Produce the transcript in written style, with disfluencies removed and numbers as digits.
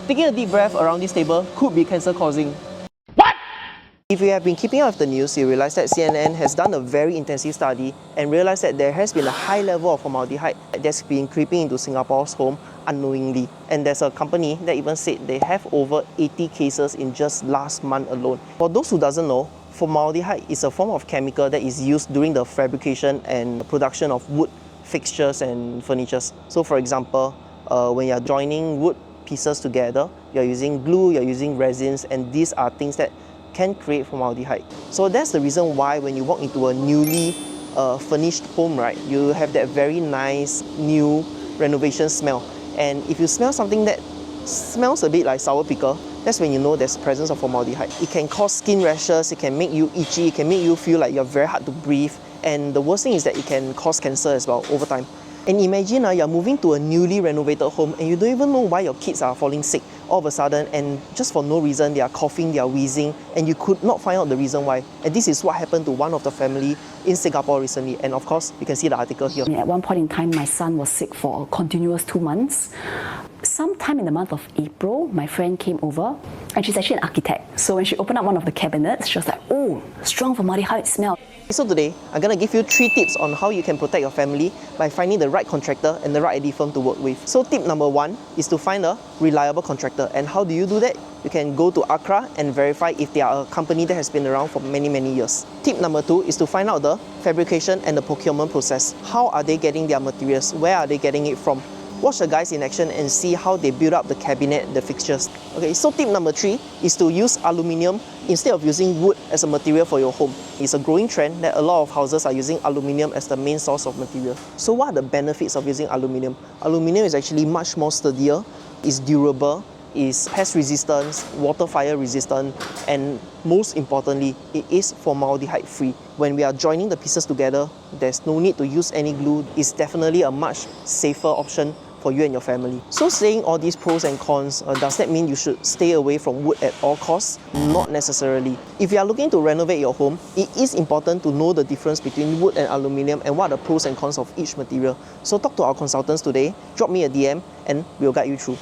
taking a deep breath around this table could be cancer causing. If you have been keeping up with the news, you realize that CNN has done a very intensive study and realized that there has been a high level of formaldehyde that's been creeping into Singapore's home unknowingly. And there's a company that even said they have over 80 cases in just last month alone. For those who doesn't know, formaldehyde is a form of chemical that is used during the fabrication and production of wood fixtures and furniture. So for example, when you're joining wood pieces together, you're using glue, you're using resins, and these are things that can create formaldehyde. So that's the reason why when you walk into a newly furnished home, right, you have that very nice new renovation smell. And if you smell something that smells a bit like sour pickle, that's when you know there's presence of formaldehyde. It can cause skin rashes, it can make you itchy, it can make you feel like you're very hard to breathe, and the worst thing is that it can cause cancer as well over time. And imagine you're moving to a newly renovated home and you don't even know why your kids are falling sick all of a sudden, and just for no reason they are coughing, they are wheezing, and you could not find out the reason why. And this is what happened to one of the family in Singapore recently. And of course, you can see the article here. At one point in time, my son was sick for a continuous 2 months. Sometime in the month of April, my friend came over, and she's actually an architect. So when she opened up one of the cabinets, she was like, oh, strong formaldehyde smell. So today, I'm going to give you 3 tips on how you can protect your family by finding the right contractor and the right ID firm to work with. So tip number 1 is to find a reliable contractor. And how do you do that? You can go to ACRA and verify if they are a company that has been around for many years. Tip number 2 is to find out the fabrication and the procurement process. How are they getting their materials? Where are they getting it from? Watch the guys in action and see how they build up the cabinet, the fixtures. Okay, so tip number 3 is to use aluminium instead of using wood as a material for your home. It's a growing trend that a lot of houses are using aluminium as the main source of material. So what are the benefits of using aluminium? Aluminium is actually much more sturdier, is durable, is pest resistant, water fire resistant, and most importantly, it is formaldehyde free. When we are joining the pieces together, there's no need to use any glue. It's definitely a much safer option for you and your family. So saying all these pros and cons, does that mean you should stay away from wood at all costs? Not necessarily. If you are looking to renovate your home, it is important to know the difference between wood and aluminium and what are the pros and cons of each material. So talk to our consultants today, drop me a DM, and we'll guide you through.